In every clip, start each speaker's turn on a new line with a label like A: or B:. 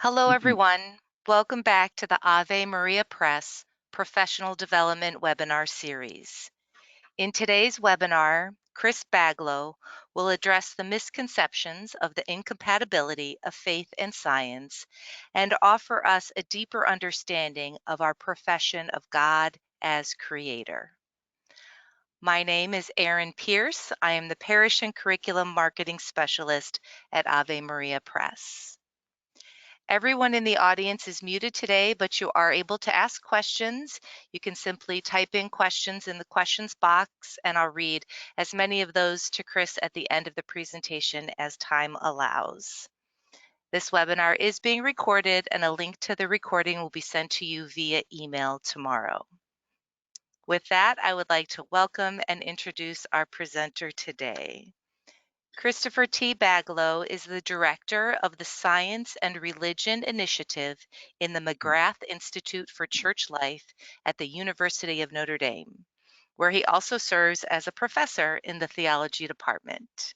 A: Hello,
B: Mhm.
A: everyone. Welcome back to the Ave Maria Press Professional Development Webinar Series. In today's webinar, Chris Baglow will address the misconceptions of the incompatibility of faith and science and offer us a deeper understanding of our profession of God as Creator. My name is Erin Pierce. I am the Parish and Curriculum Marketing Specialist at Ave Maria Press. Everyone in the audience is muted today, but you are able to ask questions. You can simply type in questions in the questions box, and I'll read as many of those to Chris at the end of the presentation as time allows. This webinar is being recorded, and a link to the recording will be sent to you via email tomorrow. With that, I would like to welcome and introduce our presenter today. Christopher T. Baglow is the director of the Science and Religion Initiative in the McGrath Institute for Church Life at the University of Notre Dame, where he also serves as a professor in the theology department.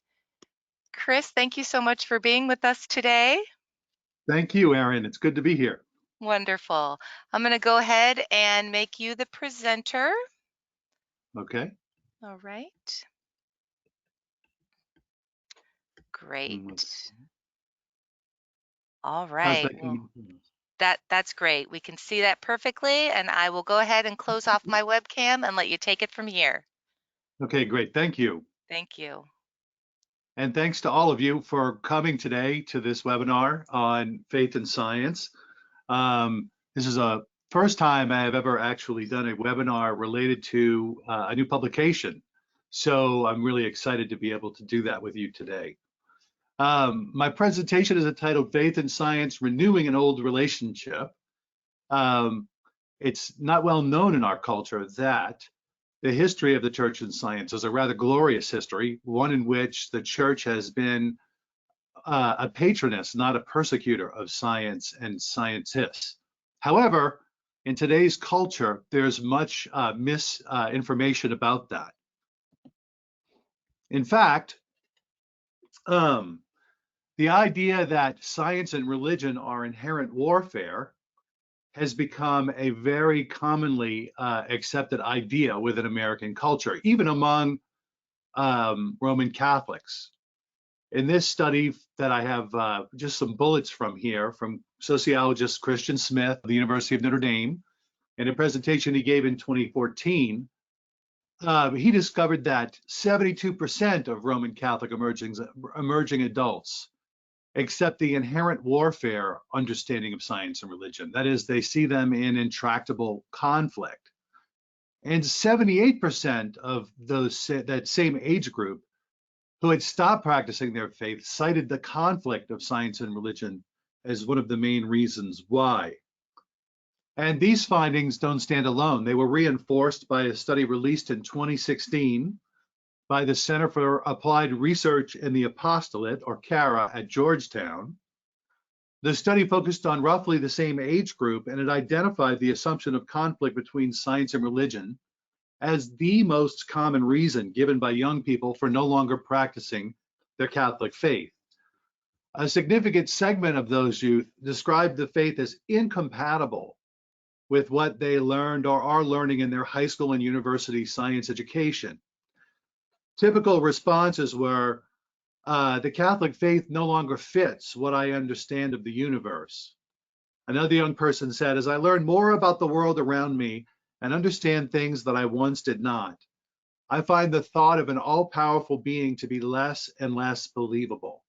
A: Chris, thank you so much for being with us today.
B: Thank you, Erin. It's good to be here.
A: Wonderful. I'm going to go ahead and make you the presenter.
B: Okay.
A: All right.
B: Let's
A: Great. All
B: How's
A: right.
B: that
A: Well,
B: coming across?
A: that's great. We can see that perfectly, and I will go ahead and close off my webcam and let you take it from here.
B: Okay, great. Thank you.
A: Thank you.
B: And thanks to all of you for coming today to this webinar on faith and science. This is a first time I have ever actually done a webinar related to a new publication. So I'm really excited to be able to do that with you today. My presentation is entitled Faith and Science, Renewing an Old Relationship. It's not well known in our culture that the history of the church and science is a rather glorious history, one in which the church has been a patroness, not a persecutor of science and scientists. However, in today's culture, there's much misinformation about that. In fact, um, the idea that science and religion are inherent warfare has become a very commonly accepted idea within American culture, even among Roman Catholics. In this study that I have just some bullets from here, from sociologist Christian Smith of the University of Notre Dame, in a presentation he gave in 2014, he discovered that 72% of Roman Catholic emerging adults accept the inherent warfare understanding of science and religion. That is, they see them in intractable conflict. And 78% of that same age group who had stopped practicing their faith cited the conflict of science and religion as one of the main reasons why. And these findings don't stand alone. They were reinforced by a study released in 2016 by the Center for Applied Research in the Apostolate, or CARA, at Georgetown. The study focused on roughly the same age group, and it identified the assumption of conflict between science and religion as the most common reason given by young people for no longer practicing their Catholic faith. A significant segment of those youth described the faith as incompatible with what they learned or are learning in their high school and university science education. Typical responses were, the Catholic faith no longer fits what I understand of the universe. Another young person said, as I learn more about the world around me and understand things that I once did not, I find the thought of an all-powerful being to be less and less believable.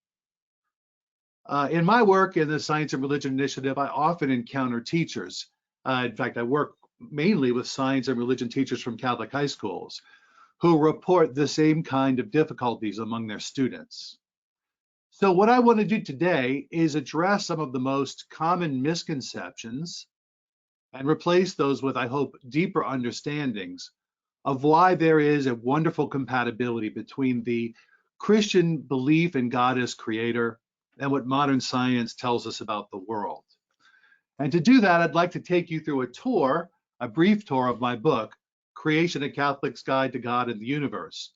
B: In my work in the Science and Religion Initiative, I often encounter teachers. In fact, I work mainly with science and religion teachers from Catholic high schools who report the same kind of difficulties among their students. So what I want to do today is address some of the most common misconceptions and replace those with, I hope, deeper understandings of why there is a wonderful compatibility between the Christian belief in God as creator and what modern science tells us about the world. And to do that, I'd like to take you through a brief tour of my book, Creation: A Catholic's Guide to God and the Universe.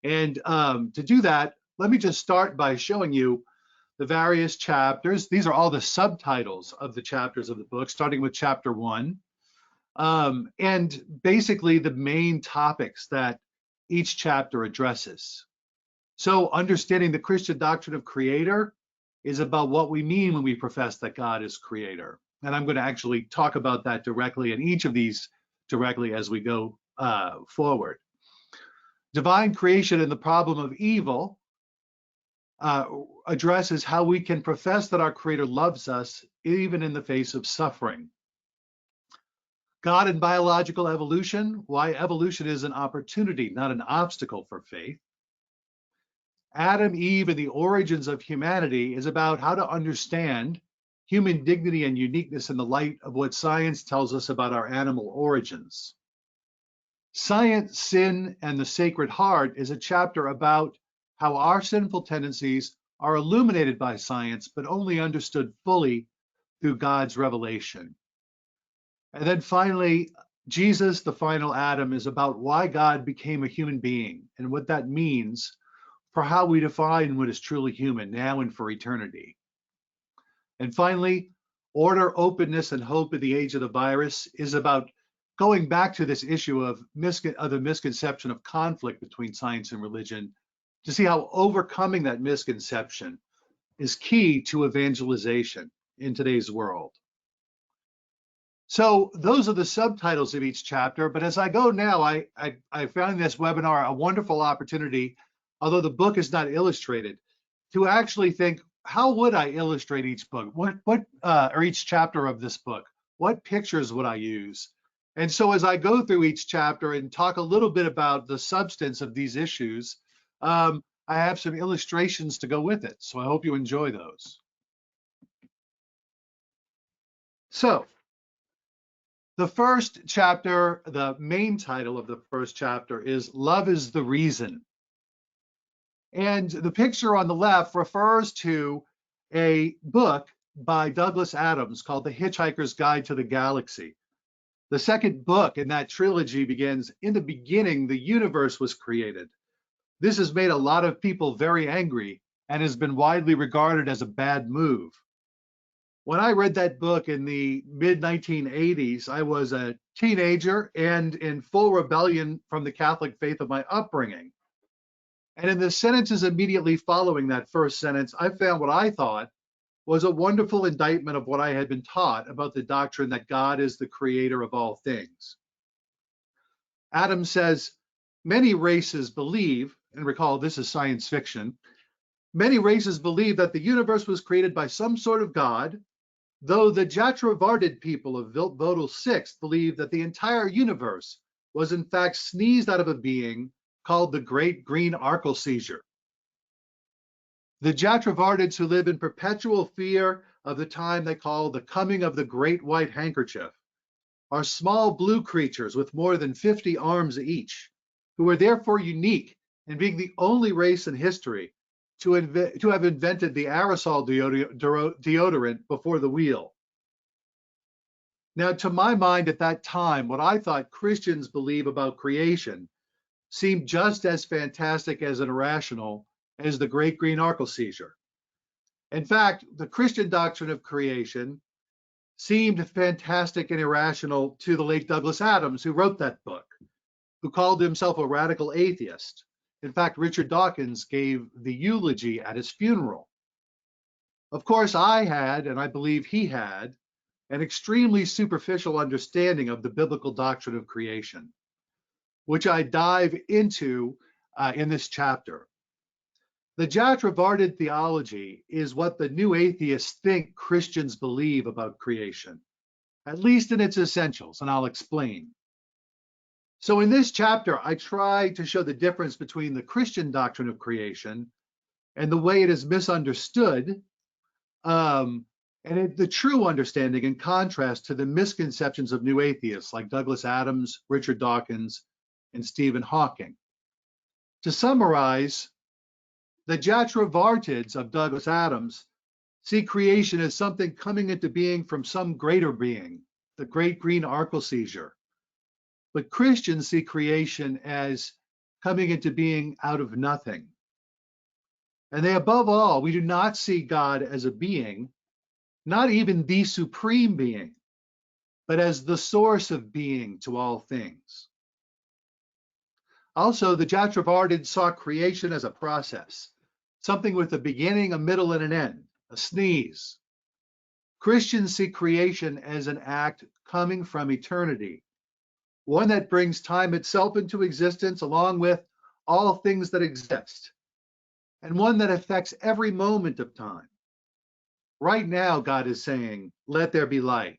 B: And to do that, let me just start by showing you the various chapters. These are all the subtitles of the chapters of the book, starting with chapter 1. And basically the main topics that each chapter addresses. So understanding the Christian doctrine of creator is about what we mean when we profess that God is creator. And I'm going to actually talk about that directly in each of these directly as we go forward. Divine creation and the problem of evil addresses how we can profess that our creator loves us even in the face of suffering. God and biological evolution, why evolution is an opportunity, not an obstacle for faith. Adam, Eve, and the origins of humanity is about how to understand human dignity and uniqueness in the light of what science tells us about our animal origins. Science, Sin, and the Sacred Heart is a chapter about how our sinful tendencies are illuminated by science, but only understood fully through God's revelation. And then finally, Jesus, the final Adam, is about why God became a human being and what that means for how we define what is truly human now and for eternity. And finally, Order, Openness, and Hope in the Age of the Virus is about going back to this issue of the misconception of conflict between science and religion to see how overcoming that misconception is key to evangelization in today's world. So those are the subtitles of each chapter, but as I go now, I found this webinar a wonderful opportunity, although the book is not illustrated, to actually think, how would I illustrate each book? Or each chapter of this book? What pictures would I use? And so as I go through each chapter and talk a little bit about the substance of these issues, I have some illustrations to go with it. So I hope you enjoy those. So the first chapter, the main title of the first chapter is Love is the Reason. And the picture on the left refers to a book by Douglas Adams called The Hitchhiker's Guide to the Galaxy. The second book in that trilogy begins, in the beginning, the universe was created. This has made a lot of people very angry and has been widely regarded as a bad move. When I read that book in the mid-1980s, I was a teenager and in full rebellion from the Catholic faith of my upbringing. And in the sentences immediately following that first sentence, I found what I thought was a wonderful indictment of what I had been taught about the doctrine that God is the creator of all things. Adams says, many races believe, and recall this is science fiction, many races believe that the universe was created by some sort of God, though the Jatravardid people of Vodal 6 believe that the entire universe was in fact sneezed out of a being called the Great Green Arkle Seizure. The Jatravardids who live in perpetual fear of the time they call the coming of the Great White Handkerchief are small blue creatures with more than 50 arms each, who are therefore unique in being the only race in history to have invented the aerosol deodorant before the wheel. Now, to my mind at that time, what I thought Christians believe about creation seemed just as fantastic as irrational as the Great Green Arkle Seizure. In fact, the Christian doctrine of creation seemed fantastic and irrational to the late Douglas Adams, who wrote that book, who called himself a radical atheist. In fact, Richard Dawkins gave the eulogy at his funeral. Of course, I had, and I believe he had, an extremely superficial understanding of the biblical doctrine of creation, which I dive into in this chapter. The Jatravardid theology is what the new atheists think Christians believe about creation, at least in its essentials, and I'll explain. So in this chapter, I try to show the difference between the Christian doctrine of creation and the way it is misunderstood, and the true understanding in contrast to the misconceptions of new atheists like Douglas Adams, Richard Dawkins, and Stephen Hawking. To summarize, the Jatravardids of Douglas Adams see creation as something coming into being from some greater being, the Great Green Arkle Seizure. But Christians see creation as coming into being out of nothing. And they, above all, we do not see God as a being, not even the supreme being, but as the source of being to all things. Also, the Jatravaardin saw creation as a process, something with a beginning, a middle, and an end, a sneeze. Christians see creation as an act coming from eternity, one that brings time itself into existence along with all things that exist, and one that affects every moment of time. Right now, God is saying, let there be light.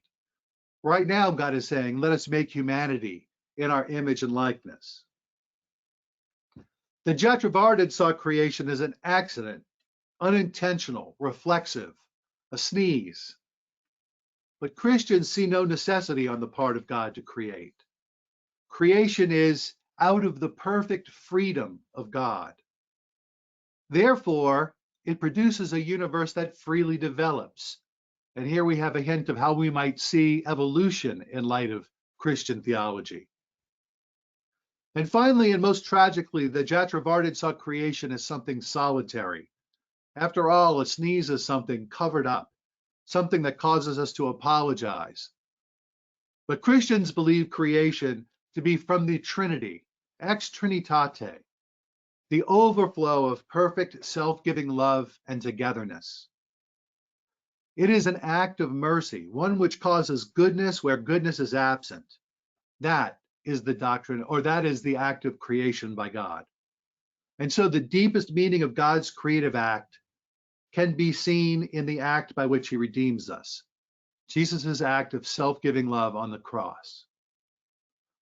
B: Right now, God is saying, let us make humanity in our image and likeness. The Jatravaardin saw creation as an accident, unintentional, reflexive, a sneeze. But Christians see no necessity on the part of God to create. Creation is out of the perfect freedom of God. Therefore, it produces a universe that freely develops. And here we have a hint of how we might see evolution in light of Christian theology. And finally, and most tragically, the Jatravaardin saw creation as something solitary. After all, a sneeze is something covered up, something that causes us to apologize. But Christians believe creation to be from the Trinity, ex Trinitate, the overflow of perfect self-giving love and togetherness. It is an act of mercy, one which causes goodness where goodness is absent. That is the doctrine, or that is the act of creation by God. And so the deepest meaning of God's creative act can be seen in the act by which he redeems us, Jesus' act of self-giving love on the cross.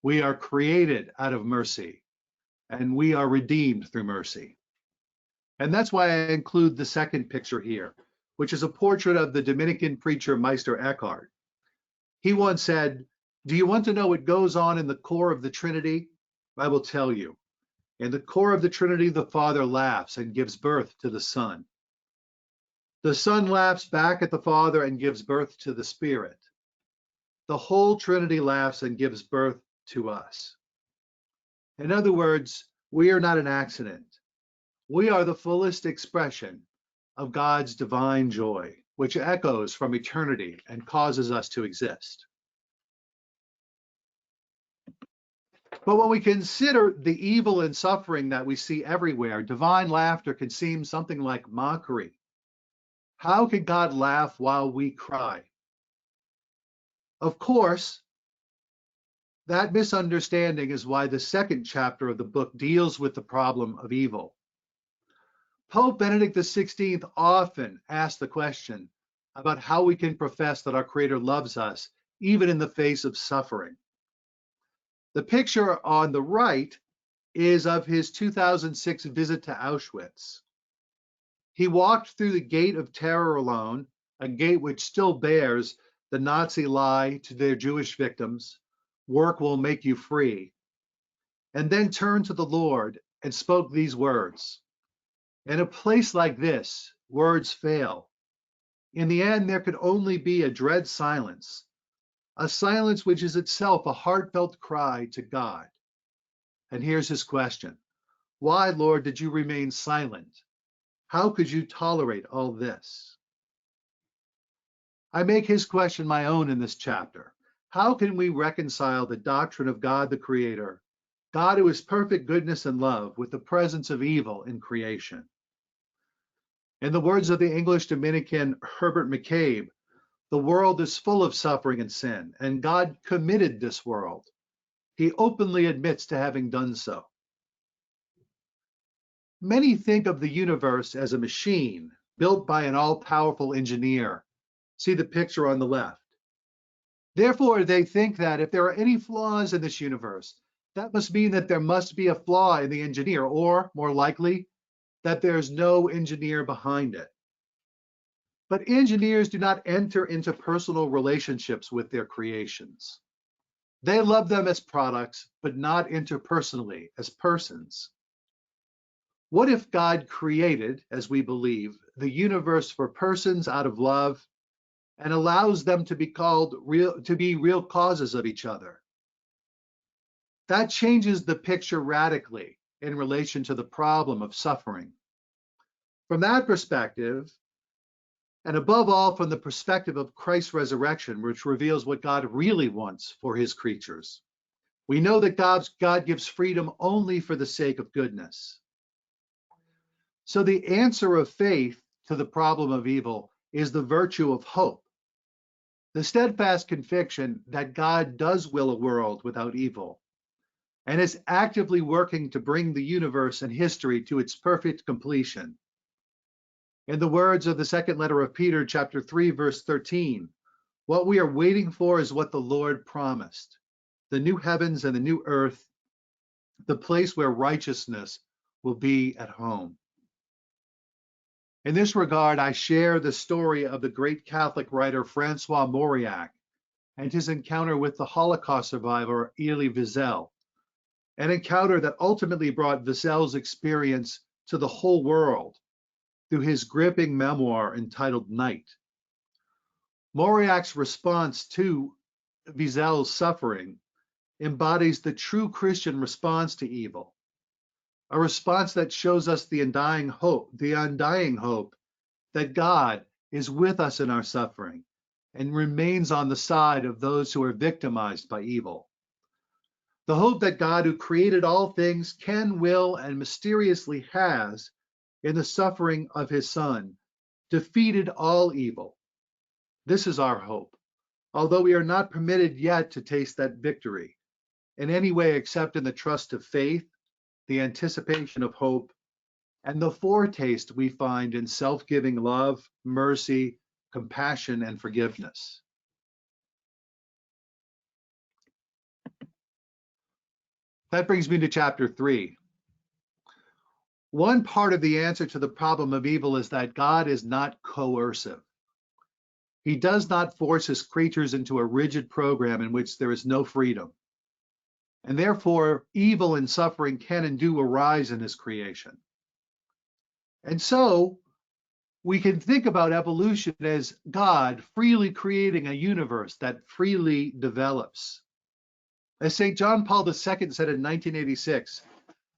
B: We are created out of mercy, and we are redeemed through mercy. And that's why I include the second picture here, which is a portrait of the Dominican preacher Meister Eckhart. He once said, "Do you want to know what goes on in the core of the Trinity? I will tell you. In the core of the Trinity, the Father laughs and gives birth to the Son. The Son laughs back at the Father and gives birth to the Spirit. The whole Trinity laughs and gives birth to us." In other words, we are not an accident. We are the fullest expression of God's divine joy, which echoes from eternity and causes us to exist. But when we consider the evil and suffering that we see everywhere, divine laughter can seem something like mockery. How can God laugh while we cry? Of course, that misunderstanding is why the second chapter of the book deals with the problem of evil. Pope Benedict XVI often asked the question about how we can profess that our Creator loves us, even in the face of suffering. The picture on the right is of his 2006 visit to Auschwitz. He walked through the gate of terror alone, a gate which still bears the Nazi lie to their Jewish victims, "Work will make you free," and then turned to the Lord and spoke these words. In a place like this, words fail. In the end, there could only be a dread silence, a silence which is itself a heartfelt cry to God. And here's his question. Why, Lord, did you remain silent? How could you tolerate all this? I make his question my own in this chapter. How can we reconcile the doctrine of God the Creator, God who is perfect goodness and love, with the presence of evil in creation? In the words of the English Dominican Herbert McCabe, the world is full of suffering and sin, and God committed this world. He openly admits to having done so. Many think of the universe as a machine built by an all-powerful engineer. See the picture on the left. Therefore, they think that if there are any flaws in this universe, that must mean that there must be a flaw in the engineer, or more likely, that there's no engineer behind it. But engineers do not enter into personal relationships with their creations. They love them as products, but not interpersonally as persons. What if God created, as we believe, the universe for persons out of love and allows them to be real causes of each other? That changes the picture radically in relation to the problem of suffering. From that perspective, and above all from the perspective of Christ's resurrection, which reveals what God really wants for his creatures, we know that God gives freedom only for the sake of goodness. So the answer of faith to the problem of evil is the virtue of hope, the steadfast conviction that God does will a world without evil, and is actively working to bring the universe and history to its perfect completion. In the words of the second letter of Peter, chapter 3, verse 13, what we are waiting for is what the Lord promised, the new heavens and the new earth, the place where righteousness will be at home. In this regard, I share the story of the great Catholic writer Francois Mauriac and his encounter with the Holocaust survivor Elie Wiesel, an encounter that ultimately brought Wiesel's experience to the whole world through his gripping memoir entitled Night. Mauriac's response to Wiesel's suffering embodies the true Christian response to evil, a response that shows us the undying hope that God is with us in our suffering and remains on the side of those who are victimized by evil. The hope that God, who created all things, can, will, and mysteriously has, in the suffering of his Son, defeated all evil. This is our hope, although we are not permitted yet to taste that victory in any way except in the trust of faith, the anticipation of hope, and the foretaste we find in self-giving love, mercy, compassion, and forgiveness. That brings me to chapter 3. One part of the answer to the problem of evil is that God is not coercive. He does not force his creatures into a rigid program in which there is no freedom. And therefore, evil and suffering can and do arise in his creation. And so, we can think about evolution as God freely creating a universe that freely develops. As St. John Paul II said in 1986,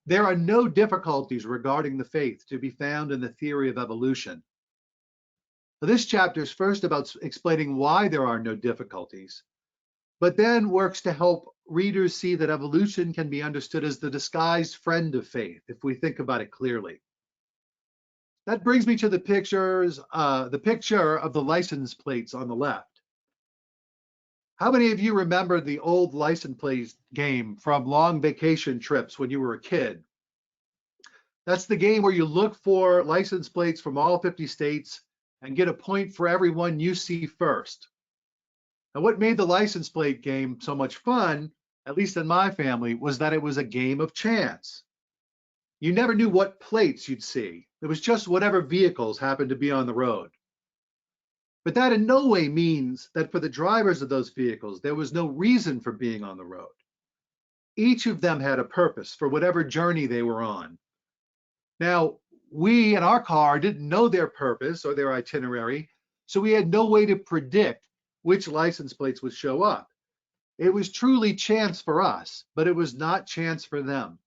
B: there are no difficulties regarding the faith to be found in the theory of evolution. This chapter is first about explaining why there are no difficulties, but then works to help readers see that evolution can be understood as the disguised friend of faith, if we think about it clearly. That brings me to the picture of the license plates on the left. How many of you remember the old license plate game from long vacation trips when you were a kid? That's the game where you look for license plates from all 50 states and get a point for every one you see first. Now, what made the license plate game so much fun, at least in my family, was that it was a game of chance. You never knew what plates you'd see. It was just whatever vehicles happened to be on the road. But that in no way means that for the drivers of those vehicles, there was no reason for being on the road. Each of them had a purpose for whatever journey they were on. Now, we in our car didn't know their purpose or their itinerary, so we had no way to predict which license plates would show up. It was truly chance for us, but it was not chance for them.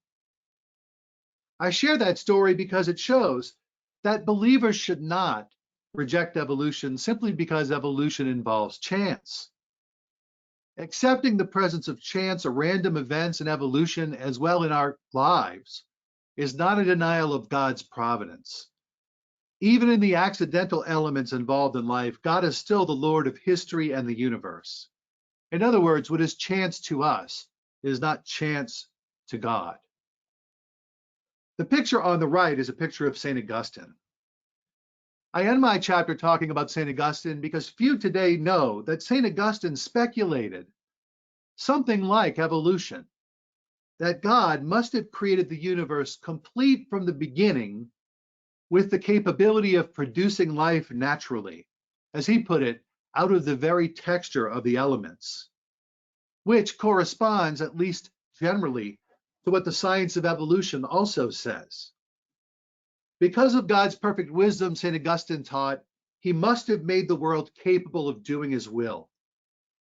B: I share that story because it shows that believers should not reject evolution simply because evolution involves chance. Accepting the presence of chance or random events in evolution as well in our lives is not a denial of God's providence. Even in the accidental elements involved in life, God is still the Lord of history and the universe. In other words, what is chance to us is not chance to God. The picture on the right is a picture of St. Augustine. I end my chapter talking about St. Augustine because few today know that St. Augustine speculated something like evolution, that God must have created the universe complete from the beginning with the capability of producing life naturally, as he put it, out of the very texture of the elements, which corresponds, at least generally, to what the science of evolution also says. Because of God's perfect wisdom, St. Augustine taught, he must have made the world capable of doing his will.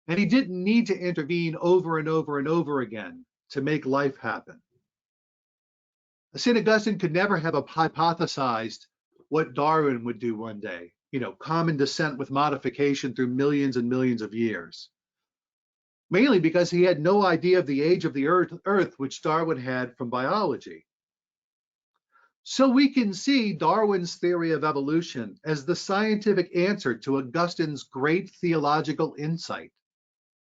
B: And he didn't need to intervene over and over and over again to make life happen. St. Augustine could never have hypothesized what Darwin would do one day, common descent with modification through millions and millions of years. Mainly because he had no idea of the age of the Earth, which Darwin had from biology. So we can see Darwin's theory of evolution as the scientific answer to Augustine's great theological insight,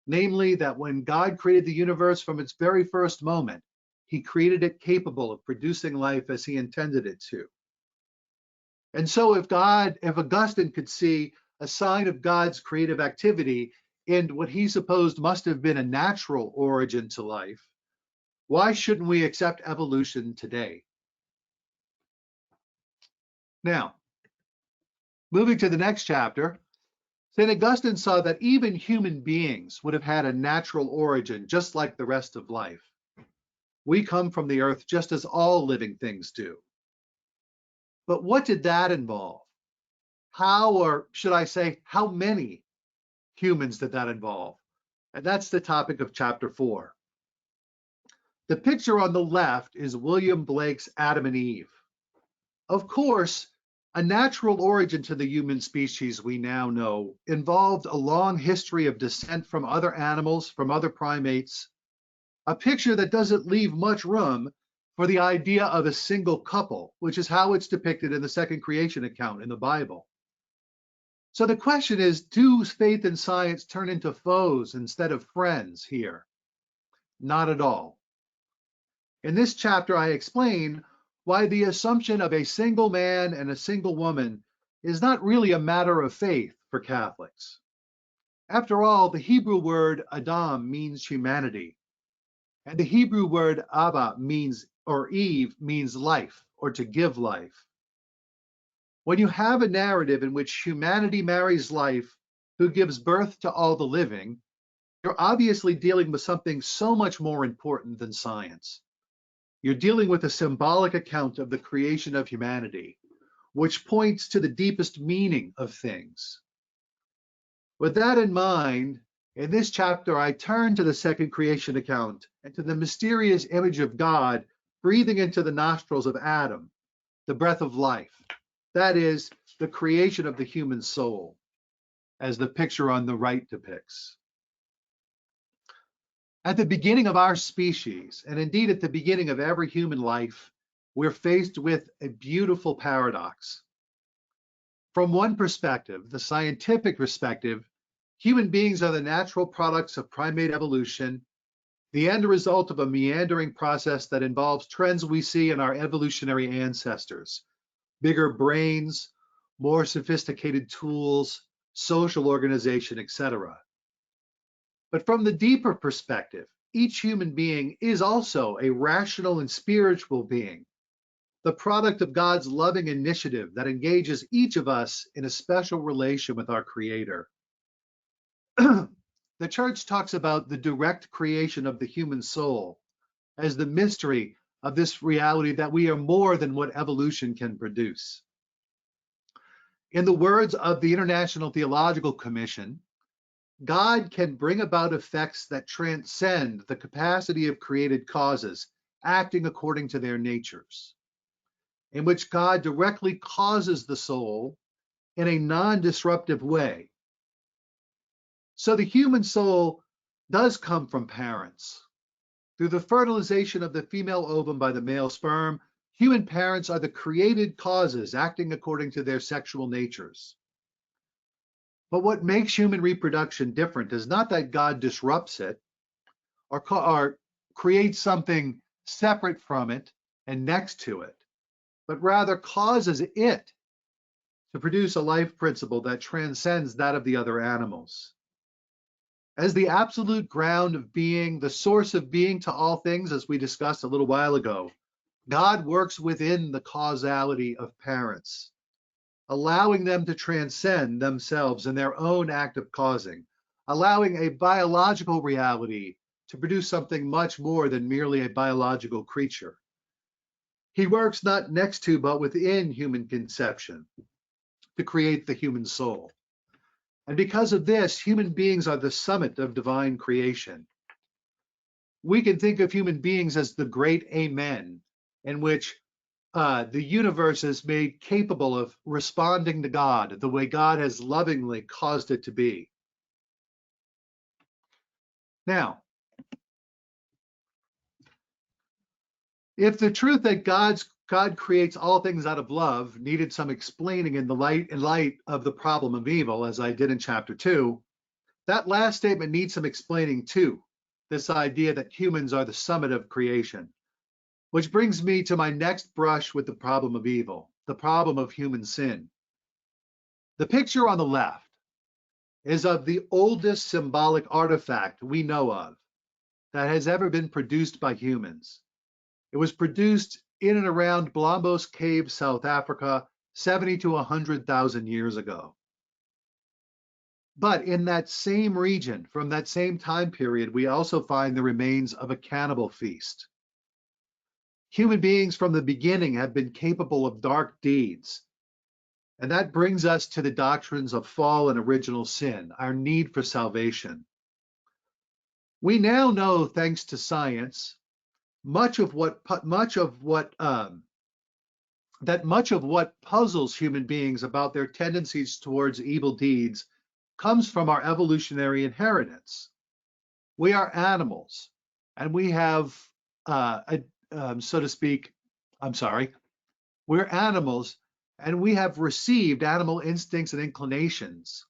B: namely that when God created the universe from its very first moment, he created it capable of producing life as he intended it to. And so if Augustine could see a sign of God's creative activity in what he supposed must have been a natural origin to life, why shouldn't we accept evolution today? Now, moving to the next chapter, St. Augustine saw that even human beings would have had a natural origin, just like the rest of life. We come from the earth just as all living things do. But what did that involve? How, or should I say, how many humans did that involve? And that's the topic of chapter 4. The picture on the left is William Blake's Adam and Eve. Of course, a natural origin to the human species we now know involved a long history of descent from other animals, from other primates, a picture that doesn't leave much room for the idea of a single couple, which is how it's depicted in the second creation account in the Bible. So the question is, do faith and science turn into foes instead of friends here? Not at all. In this chapter, I explain why the assumption of a single man and a single woman is not really a matter of faith for Catholics. After all, the Hebrew word Adam means humanity, and the Hebrew word Abba means, or Eve, means life, or to give life. When you have a narrative in which humanity marries life, who gives birth to all the living, you're obviously dealing with something so much more important than science. You're dealing with a symbolic account of the creation of humanity, which points to the deepest meaning of things. With that in mind, in this chapter, I turn to the second creation account and to the mysterious image of God breathing into the nostrils of Adam, the breath of life. That is, the creation of the human soul, as the picture on the right depicts. At the beginning of our species, and indeed at the beginning of every human life, we're faced with a beautiful paradox. From one perspective, the scientific perspective, human beings are the natural products of primate evolution, the end result of a meandering process that involves trends we see in our evolutionary ancestors: bigger brains, more sophisticated tools, social organization, etc. But from the deeper perspective, each human being is also a rational and spiritual being, the product of God's loving initiative that engages each of us in a special relation with our Creator. The Church talks about the direct creation of the human soul as the mystery of this reality that we are more than what evolution can produce. In the words of the International Theological Commission, God can bring about effects that transcend the capacity of created causes, acting according to their natures, in which God directly causes the soul in a non-disruptive way. So the human soul does come from parents. Through the fertilization of the female ovum by the male sperm, human parents are the created causes acting according to their sexual natures. But what makes human reproduction different is not that God disrupts it or creates something separate from it and next to it, but rather causes it to produce a life principle that transcends that of the other animals. As the absolute ground of being, the source of being to all things, as we discussed a little while ago, God works within the causality of parents, allowing them to transcend themselves in their own act of causing, allowing a biological reality to produce something much more than merely a biological creature. He works not next to, but within human conception to create the human soul. And because of this, human beings are the summit of divine creation. We can think of human beings as the great Amen, in which the universe is made capable of responding to God the way God has lovingly caused it to be. Now, if the truth that God creates all things out of love needed some explaining in light of the problem of evil, as I did in chapter 2, that last statement needs some explaining too. This idea that humans are the summit of creation, which brings me to my next brush with the problem of evil, the problem of human sin. The picture on the left is of the oldest symbolic artifact we know of that has ever been produced by humans. It was produced in and around Blombes Cave, South Africa, 70 to 100,000 years ago. But in that same region, from that same time period, we also find the remains of a cannibal feast. Human beings from the beginning have been capable of dark deeds. And that brings us to the doctrines of fall and original sin, our need for salvation. We now know, thanks to science, much of what puzzles human beings about their tendencies towards evil deeds comes from our evolutionary inheritance. We are animals, and we have, so to speak, we're animals, and we have received animal instincts and inclinations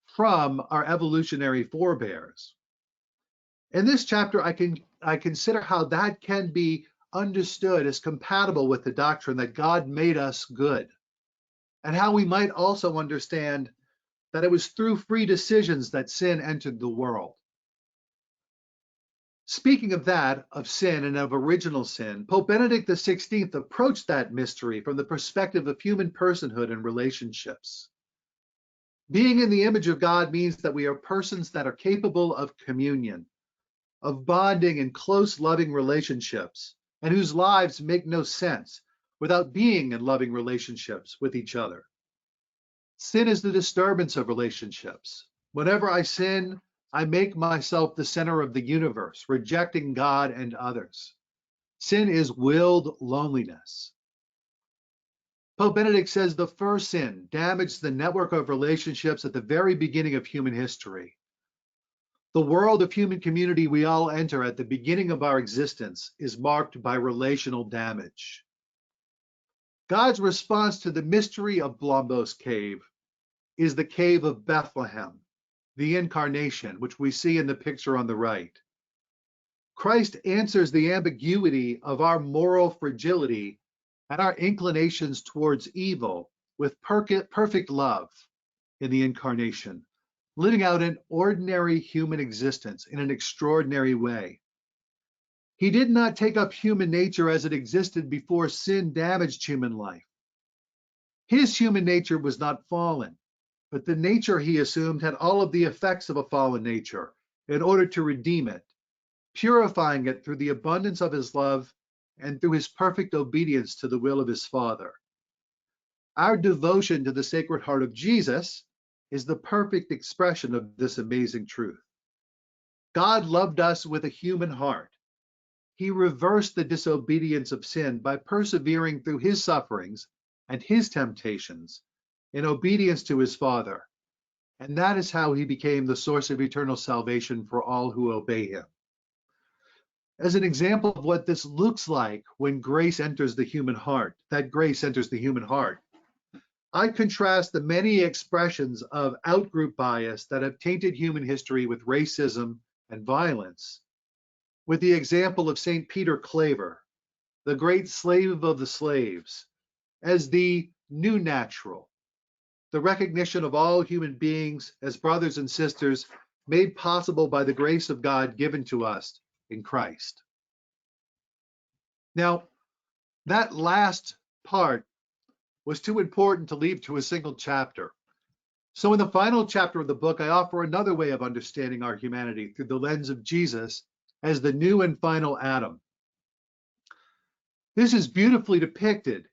B: from our evolutionary forebears. In this chapter, I consider how that can be understood as compatible with the doctrine that God made us good, and how we might also understand that it was through free decisions that sin entered the world. Speaking of that, of sin and of original sin, Pope Benedict XVI approached that mystery from the perspective of human personhood and relationships. Being in the image of God means that we are persons that are capable of communion, of bonding in close, loving relationships, and whose lives make no sense without being in loving relationships with each other. Sin is the disturbance of relationships. Whenever I sin, I make myself the center of the universe, rejecting God and others. Sin is willed loneliness. Pope Benedict says the first sin damaged the network of relationships at the very beginning of human history. The world of human community we all enter at the beginning of our existence is marked by relational damage. God's response to the mystery of Blombes Cave is the cave of Bethlehem, the incarnation, which we see in the picture on the right. Christ answers the ambiguity of our moral fragility and our inclinations towards evil with perfect love in the incarnation, living out an ordinary human existence in an extraordinary way. He did not take up human nature as it existed before sin damaged human life. His human nature was not fallen, but the nature he assumed had all of the effects of a fallen nature in order to redeem it, purifying it through the abundance of his love and through his perfect obedience to the will of his Father. Our devotion to the Sacred Heart of Jesus is the perfect expression of this amazing truth. God loved us with a human heart. He reversed the disobedience of sin by persevering through his sufferings and his temptations in obedience to his Father. And that is how he became the source of eternal salvation for all who obey him. As an example of what this looks like when grace enters the human heart, that grace enters the human heart, I contrast the many expressions of outgroup bias that have tainted human history with racism and violence with the example of St. Peter Claver, the great slave of the slaves, as the new natural, the recognition of all human beings as brothers and sisters made possible by the grace of God given to us in Christ. Now, that last part was too important to leave to a single chapter. So in the final chapter of the book, I offer another way of understanding our humanity through the lens of Jesus as the new and final Adam. This is beautifully depicted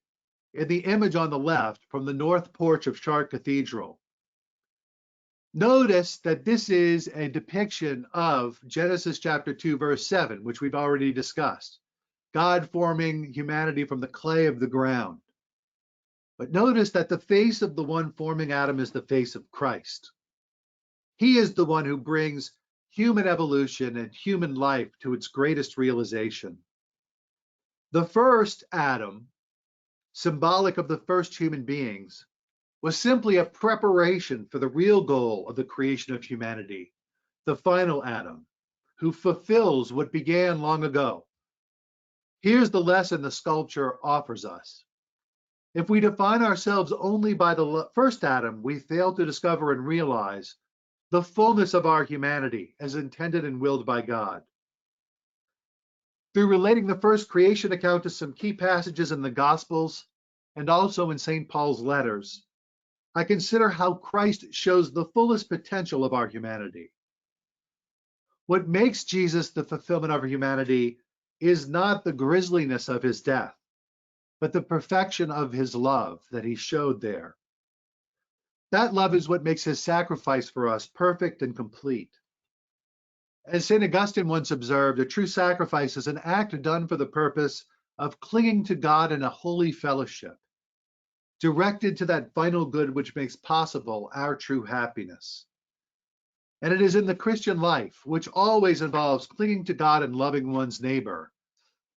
B: in the image on the left from the north porch of Chartres Cathedral. Notice that this is a depiction of Genesis chapter 2, verse 7, which we've already discussed. God forming humanity from the clay of the ground. But notice that the face of the one forming Adam is the face of Christ. He is the one who brings human evolution and human life to its greatest realization. The first Adam, symbolic of the first human beings, was simply a preparation for the real goal of the creation of humanity, the final Adam, who fulfills what began long ago. Here's the lesson the sculpture offers us. If we define ourselves only by the first Adam, we fail to discover and realize the fullness of our humanity as intended and willed by God. Through relating the first creation account to some key passages in the Gospels and also in St. Paul's letters, I consider how Christ shows the fullest potential of our humanity. What makes Jesus the fulfillment of our humanity is not the grisliness of his death, but the perfection of his love that he showed there. That love is what makes his sacrifice for us perfect and complete. As St. Augustine once observed, a true sacrifice is an act done for the purpose of clinging to God in a holy fellowship, directed to that final good which makes possible our true happiness. And it is in the Christian life, which always involves clinging to God and loving one's neighbor,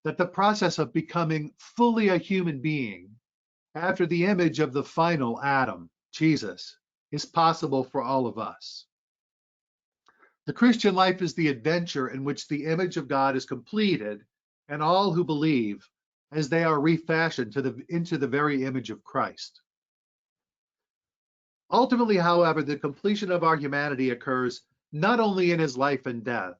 B: that the process of becoming fully a human being after the image of the final Adam, Jesus, is possible for all of us. The Christian life is the adventure in which the image of God is completed, and all who believe, as they are refashioned into the very image of Christ. Ultimately, however, the completion of our humanity occurs not only in his life and death,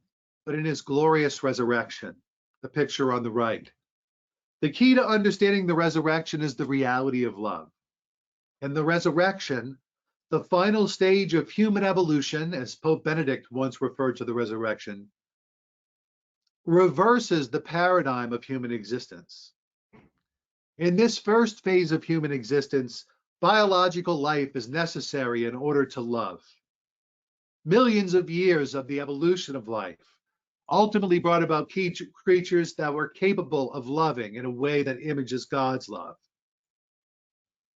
B: but in his glorious resurrection, the picture on the right. The key to understanding the resurrection is the reality of love. And the resurrection, the final stage of human evolution, as Pope Benedict once referred to the resurrection, reverses the paradigm of human existence. In this first phase of human existence, biological life is necessary in order to love. Millions of years of the evolution of life ultimately brought about creatures that were capable of loving in a way that images God's love.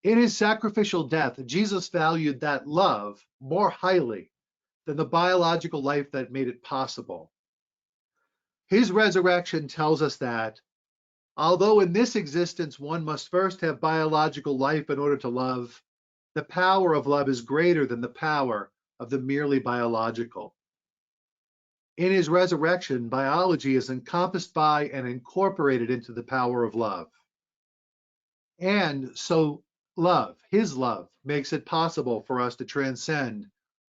B: In his sacrificial death, Jesus valued that love more highly than the biological life that made it possible. His resurrection tells us that, although in this existence one must first have biological life in order to love, the power of love is greater than the power of the merely biological. In his resurrection, biology is encompassed by and incorporated into the power of love. And so love, his love, makes it possible for us to transcend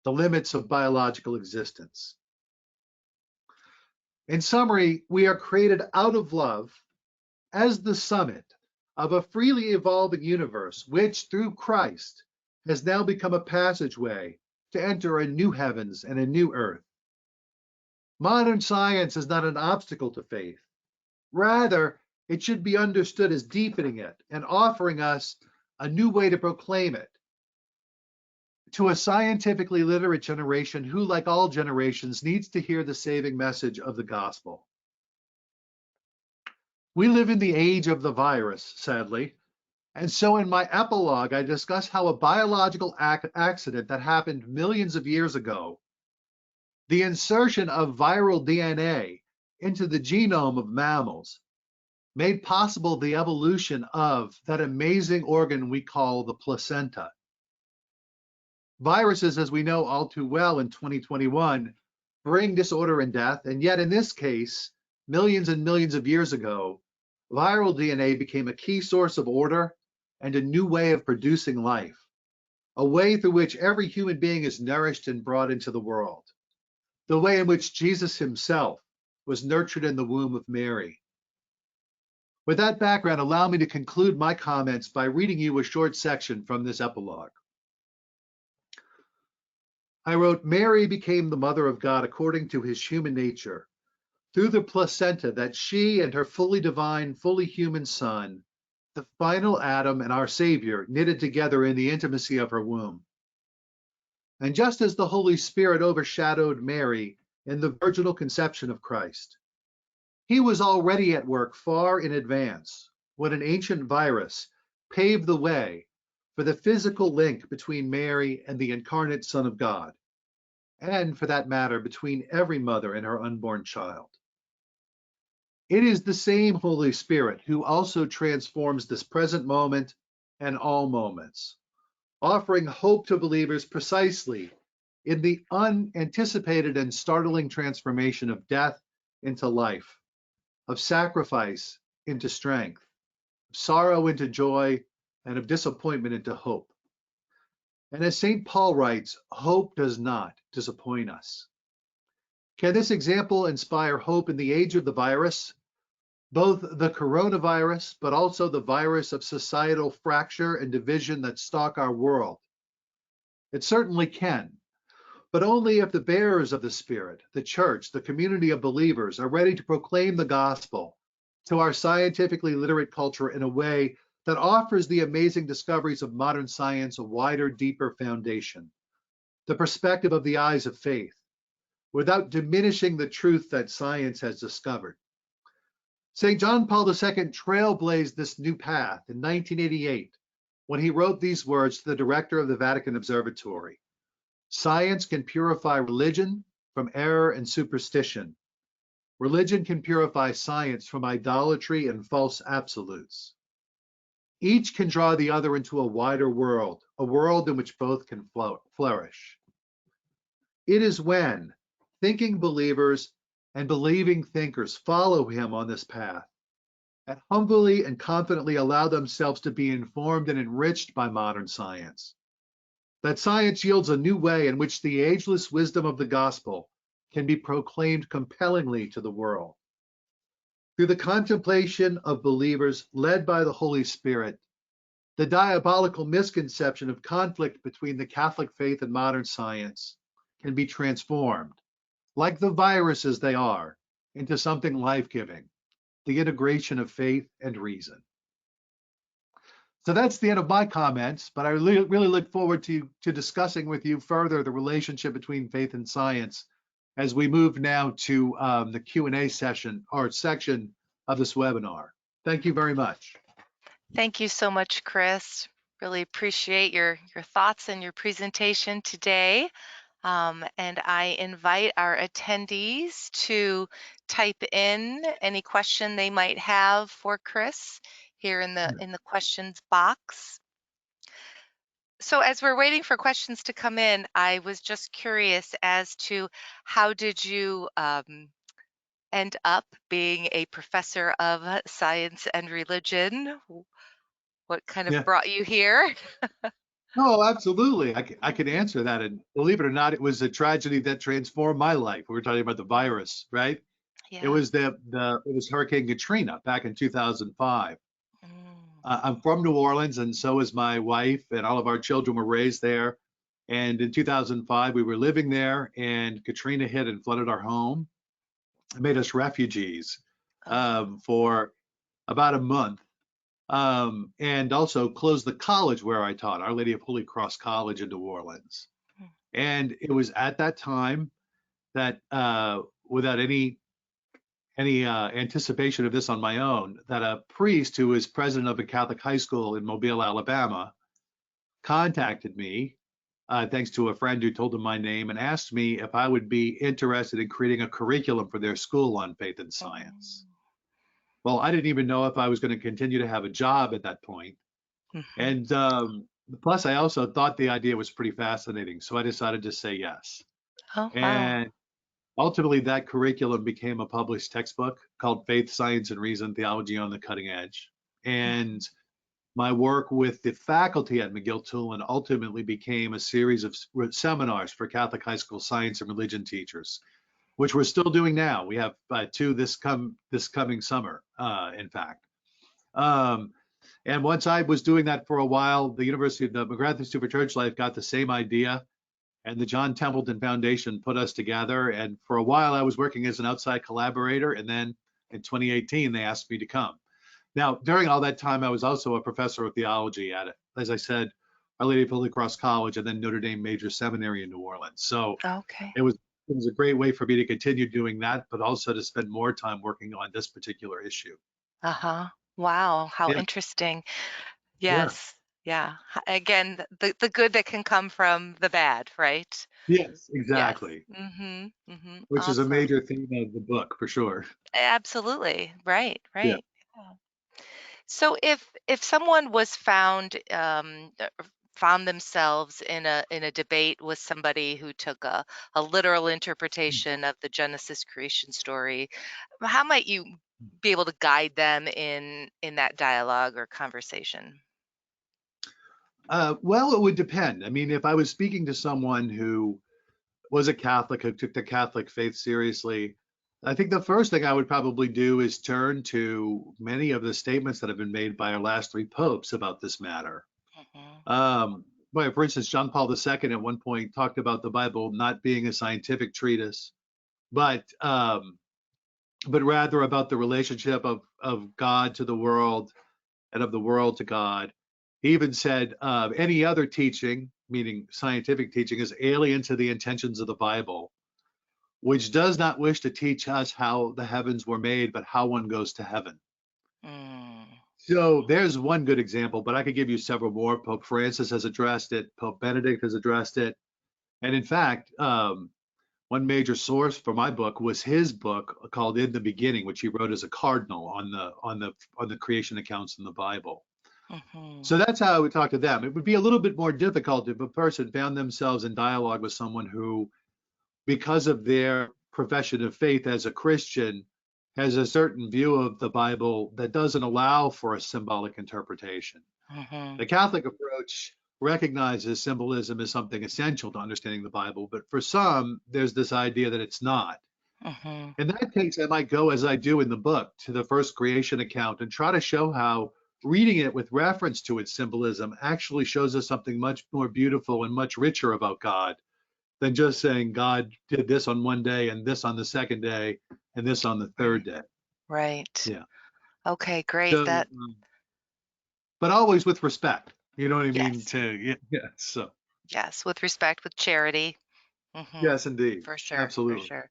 B: the limits of biological existence. In summary, we are created out of love as the summit of a freely evolving universe, which through Christ has now become a passageway to enter a new heavens and a new earth. Modern science is not an obstacle to faith. Rather, it should be understood as deepening it and offering us a new way to proclaim it to a scientifically literate generation who, like all generations, needs to hear the saving message of the gospel. We live in the age of the virus, sadly, and so in my epilogue, I discuss how a biological accident that happened millions of years ago, the insertion of viral DNA into the genome of mammals, made possible the evolution of that amazing organ we call the placenta. Viruses, as we know all too well in 2021, bring disorder and death, and yet in this case, millions and millions of years ago, viral DNA became a key source of order and a new way of producing life, a way through which every human being is nourished and brought into the world, the way in which Jesus himself was nurtured in the womb of Mary. With that background, allow me to conclude my comments by reading you a short section from this epilogue. I wrote, Mary became the mother of God according to his human nature, through the placenta that she and her fully divine, fully human son, the final Adam and our Savior, knitted together in the intimacy of her womb. And just as the Holy Spirit overshadowed Mary in the virginal conception of Christ, He was already at work far in advance when an ancient virus paved the way for the physical link between Mary and the incarnate Son of God, and for that matter, between every mother and her unborn child. It is the same Holy Spirit who also transforms this present moment and all moments, offering hope to believers precisely in the unanticipated and startling transformation of death into life, of sacrifice into strength, of sorrow into joy, and of disappointment into hope. And as St. Paul writes, hope does not disappoint us. Can this example inspire hope in the age of the virus? Both the coronavirus, but also the virus of societal fracture and division that stalk our world. It certainly can, but only if the bearers of the Spirit, the church, the community of believers, are ready to proclaim the gospel to our scientifically literate culture in a way that offers the amazing discoveries of modern science a wider, deeper foundation, the perspective of the eyes of faith, without diminishing the truth that science has discovered. St. John Paul II trailblazed this new path in 1988 when he wrote these words to the director of the Vatican Observatory. Science can purify religion from error and superstition. Religion can purify science from idolatry and false absolutes. Each can draw the other into a wider world, a world in which both can flourish. It is when thinking believers and believing thinkers follow him on this path and humbly and confidently allow themselves to be informed and enriched by modern science, that science yields a new way in which the ageless wisdom of the gospel can be proclaimed compellingly to the world. Through the contemplation of believers led by the Holy Spirit, the diabolical misconception of conflict between the Catholic faith and modern science can be transformed, like the viruses they are, into something life-giving, the integration of faith and reason. So that's the end of my comments, but I really look forward to discussing with you further the relationship between faith and science as we move now to the Q&A session or section of this webinar. Thank you very much.
A: Thank you so much, Chris. Really appreciate your thoughts and your presentation today. And I invite our attendees to type in any question they might have for Chris here in the questions box. So as we're waiting for questions to come in, I was just curious as to how did you end up being a professor of science and religion? What kind of
B: Yeah.
A: brought you here?
B: No, absolutely. I can answer that. And believe it or not, it was a tragedy that transformed my life. We were talking about the virus, right? It
A: Yeah.
B: was it was Hurricane Katrina back in 2005.
A: Mm.
B: I'm from New Orleans, and so is my wife, and all of our children were raised there. And in 2005, we were living there, and Katrina hit and flooded our home. It made us refugees
A: Oh.
B: for about a month, and also closed the college where I taught, Our Lady of Holy Cross College in New Orleans.
A: Mm.
B: And it was at that time that, without any anticipation of this on my own, that a priest who was president of a Catholic high school in Mobile, Alabama, contacted me, thanks to a friend who told him my name, and asked me if I would be interested in creating a curriculum for their school on faith and science. Well, I didn't even know if I was going to continue to have a job at that point.
A: Mm-hmm.
B: And plus, I also thought the idea was pretty fascinating. So I decided to say yes.
A: Oh, wow.
B: And ultimately, that curriculum became a published textbook called Faith, Science, and Reason, Theology on the Cutting Edge. And my work with the faculty at McGill-Tulane ultimately became a series of seminars for Catholic high school science and religion teachers, which we're still doing now. We have two this coming summer, in fact. And once I was doing that for a while, the McGrath Institute for Church Life got the same idea, and the John Templeton Foundation put us together. And for a while, I was working as an outside collaborator, and then in 2018, they asked me to come. Now, during all that time, I was also a professor of theology at, as I said, Our Lady of Holy Cross College, and then Notre Dame Major Seminary in New Orleans. So
A: Okay.
B: it was it was a great way for me to continue doing that, but also to spend more time working on this particular issue.
A: Uh-huh. Wow, how
B: Yeah,
A: interesting.
B: yeah,
A: Yes. Yeah. Again, the good that can come from the bad, right?
B: yes,
A: Yes.
B: exactly.
A: Mm-hmm. Mm-hmm.
B: Which is a
A: Awesome.
B: major theme of the book for sure.
A: Absolutely. Right,
B: Yeah.
A: right. Yeah. So if someone was found found themselves in a debate with somebody who took a literal interpretation of the Genesis creation story, how might you be able to guide them in that dialogue or conversation?
B: Well, it would depend. I mean, if I was speaking to someone who was a Catholic, who took the Catholic faith seriously, I think the first thing I would probably do is turn to many of the statements that have been made by our last three popes about this matter.
A: Hmm.
B: Um, for instance, John Paul II at one point talked about the Bible not being a scientific treatise, but but rather about the relationship of God to the world and of the world to God. He even said any other teaching, meaning scientific teaching, is alien to the intentions of the Bible, which does not wish to teach us how the heavens were made, but how one goes to heaven.
A: Mm.
B: So there's one good example, but I could give you several more. Pope Francis has addressed it, Pope Benedict has addressed it. And in fact, one major source for my book was his book called In the Beginning, which he wrote as a cardinal on the creation accounts in the Bible.
A: Hmm.
B: So that's how I would talk to them. It would be a little bit more difficult if a person found themselves in dialogue with someone who, because of their profession of faith as a Christian, has a certain view of the Bible that doesn't allow for a symbolic interpretation.
A: Hmm.
B: The Catholic approach recognizes symbolism as something essential to understanding the Bible, but for some, there's this idea that it's not.
A: Hmm.
B: In that case, I might go, as I do in the book, to the first creation account and try to show how reading it with reference to its symbolism actually shows us something much more beautiful and much richer about God than just saying God did this on one day and this on the second day and this on the third
A: Right.
B: day.
A: Right.
B: Yeah.
A: Okay, great.
B: So, but always with respect. You know what I mean?
A: Yes.
B: Yeah. So,
A: Yes, with respect, with charity. Hmm.
B: yes, indeed.
A: For sure, for
B: Absolutely.
A: sure.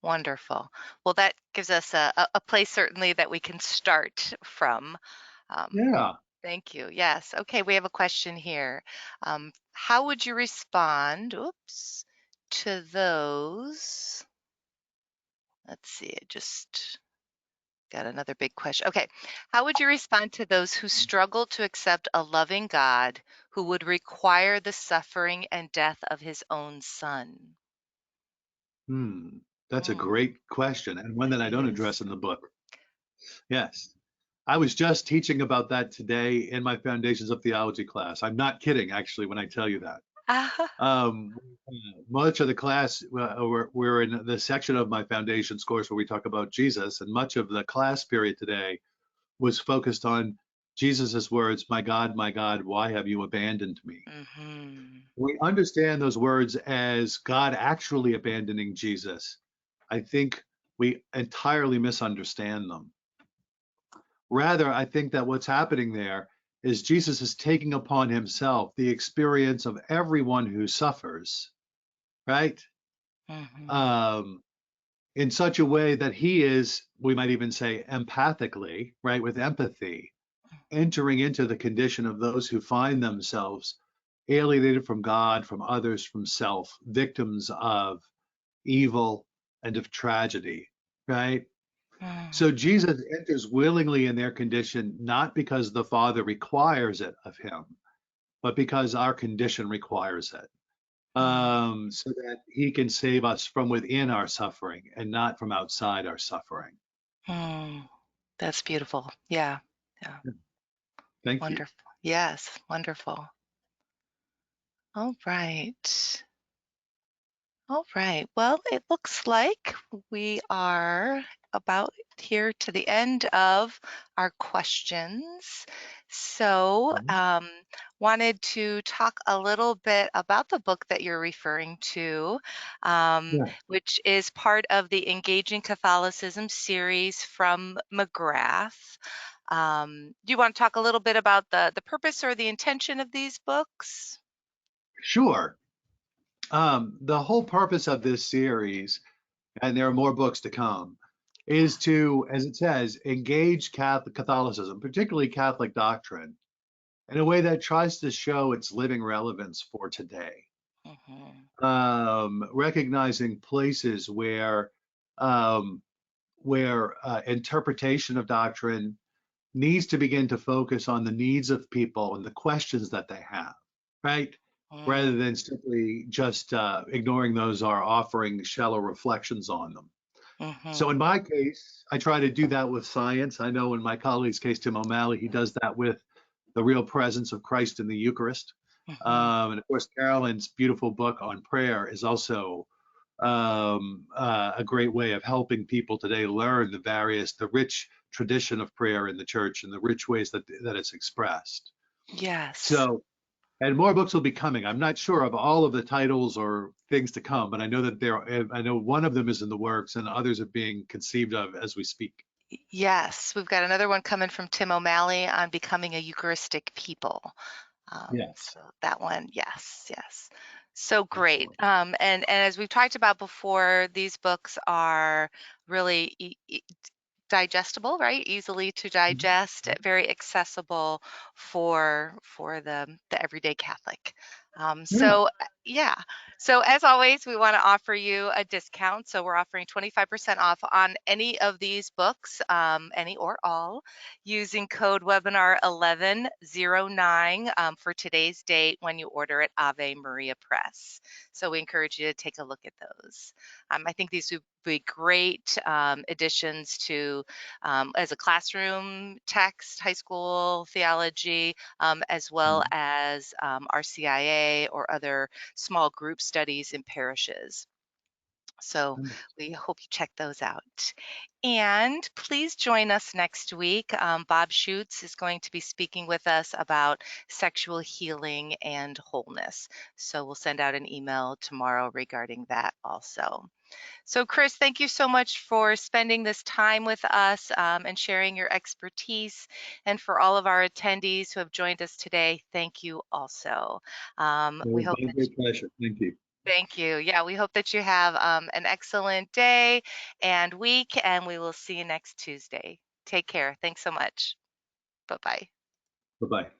A: Wonderful. Well, that gives us a place certainly that we can start from. Um,
B: Yeah.
A: thank you. Yes. Okay, we have a question here. How would you respond, oops, to those? Let's see, I just got another big question. Okay. How would you respond to those who struggle to accept a loving God who would require the suffering and death of his own son?
B: Hmm. That's a
A: Mm,
B: great question and one that I
A: it
B: don't
A: is.
B: address in the book. Yes. I was just teaching about that today in my Foundations of Theology class. I'm not kidding, actually, when I tell you that. Um, Much of the class, we're in the section of my foundations course where we talk about Jesus, and much of the class period today was focused on Jesus's words, my God, why have you abandoned me?"
A: Mm-hmm.
B: We understand those words as God actually abandoning Jesus. I think we entirely misunderstand them. Rather, I think that what's happening there is Jesus is taking upon himself the experience of everyone who suffers, right?
A: Mm-hmm.
B: Um, in such a way that he is, we might even say, empathically, right, with empathy, entering into the condition of those who find themselves alienated from God, from others, from self, victims of evil and of tragedy, right? So
A: Mm-hmm.
B: Jesus enters willingly in their condition, not because the Father requires it of him, but because our condition requires it. So that he can save us from within our suffering and not from outside our suffering.
A: Mm-hmm. That's beautiful. Yeah. Yeah.
B: Thank you.
A: Wonderful. Yes. Wonderful. All right. All right. Well, it looks like we are about here to the end of our questions. So,
B: Mhm.
A: wanted to talk a little bit about the book that you're referring to,
B: Yeah,
A: which is part of the Engaging Catholicism series from McGrath. Do you want to talk a little bit about the purpose or the intention of these books?
B: sure. The whole purpose of this series, and there are more books to come, is to, as it says, engage Catholicism, particularly Catholic doctrine, in a way that tries to show its living relevance for today.
A: Mhm.
B: Recognizing places um, where interpretation of doctrine needs to begin to focus on the needs of people and the questions that they have, right?
A: Mm.
B: Rather than simply just ignoring those or offering shallow reflections on them. So
A: Mhm.
B: in my case, I try to do that with science. I know in my colleague's case, Tim O'Malley, he does that with the real presence of Christ in the Eucharist.
A: Mhm.
B: And of course, Carolyn's beautiful book on prayer is also a great way of helping people today learn the rich tradition of prayer in the church and the rich ways that it's expressed.
A: Yes.
B: So, and more books will be coming. I'm not sure of all of the titles or things to come, but I know that I know one of them is in the works and others are being conceived of as we speak.
A: Yes, we've got another one coming from Tim O'Malley on becoming a Eucharistic people.
B: Yes,
A: So that one, yes, yes. So great.
B: excellent.
A: And as we've talked about before, these books are really digestible, right? Easily to
B: Mhm.
A: digest, very accessible for the everyday Catholic.
B: Yeah.
A: Yeah. So as always, we want to offer you a discount. So we're offering 25% off on any of these books, any or all, using code webinar 1109 for today's date when you order at Ave Maria Press. So we encourage you to take a look at those. I think these would be great additions to as a classroom text, high school theology, as well
B: Mhm.
A: as RCIA or other small group studies in parishes. So we hope you check those out. And please join us next week. Bob Schutz is going to be speaking with us about sexual healing and wholeness. So we'll send out an email tomorrow regarding that also. So, Chris, thank you so much for spending this time with us and sharing your expertise. And for all of our attendees who have joined us today, thank you also.
B: It
A: We
B: was
A: hope
B: my
A: that
B: great pleasure. Thank you.
A: thank you. Yeah, we hope that you have an excellent day and week, and we will see you next Tuesday. Take care. Thanks so much. Bye bye.
B: Bye bye.